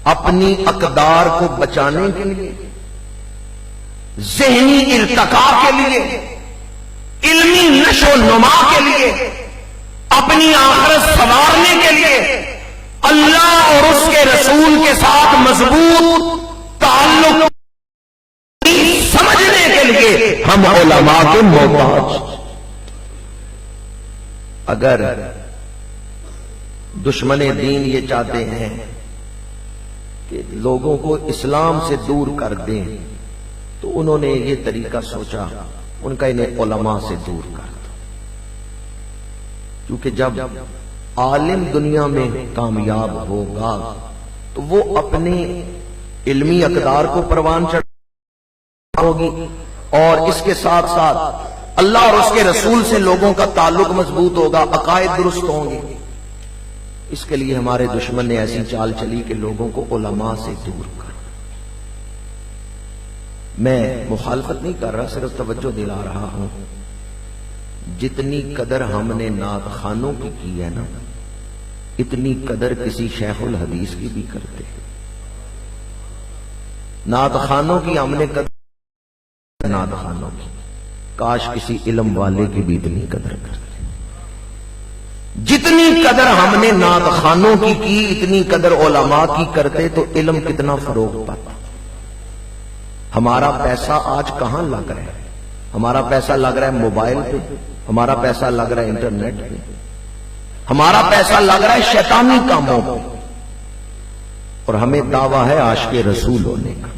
اپنی اقدار کو بچانے کے لیے، ذہنی ارتقاء کے لیے، علمی نشو و نما کے لیے، اپنی آخرت سنوارنے کے لیے، اللہ اور اس کے رسول کے ساتھ مضبوط تعلق سمجھنے کے لیے ہم علماء کے محتاج۔ اگر دشمن دین یہ چاہتے ہیں کہ لوگوں کو اسلام سے دور کر دیں تو انہوں نے یہ طریقہ سوچا، ان کا انہیں علماء سے دور کر دو، کیونکہ جب عالم دنیا میں کامیاب ہوگا تو وہ اپنے علمی اقدار کو پروان چڑھا ہوگی، اور اس کے ساتھ ساتھ اللہ اور اس کے رسول سے لوگوں کا تعلق مضبوط ہوگا، عقائد درست ہوں گے۔ اس کے لیے ہمارے دشمن نے ایسی چال چلی کہ لوگوں کو علماء سے دور کر۔ میں مخالفت نہیں کر رہا، صرف توجہ دلا رہا ہوں۔ جتنی قدر ہم نے نعت خوانوں کی ہے نا، اتنی قدر کسی شیخ الحدیث کی بھی کرتے ہیں۔ نعت خوانوں کی ہم نے قدر، نعت خوانوں کی، کاش کسی علم والے کی بھی اتنی قدر کرتے۔ جتنی قدر ہم نے نعت خوانوں کی اتنی قدر علماء کی کرتے تو علم کتنا فروغ پاتا۔ ہمارا پیسہ آج کہاں لگ رہا ہے؟ ہمارا پیسہ لگ رہا ہے موبائل پہ، ہمارا پیسہ لگ رہا ہے انٹرنیٹ پہ، ہمارا پیسہ لگ رہا ہے شیطانی کاموں پہ، اور ہمیں دعویٰ ہے عاشق رسول ہونے کا۔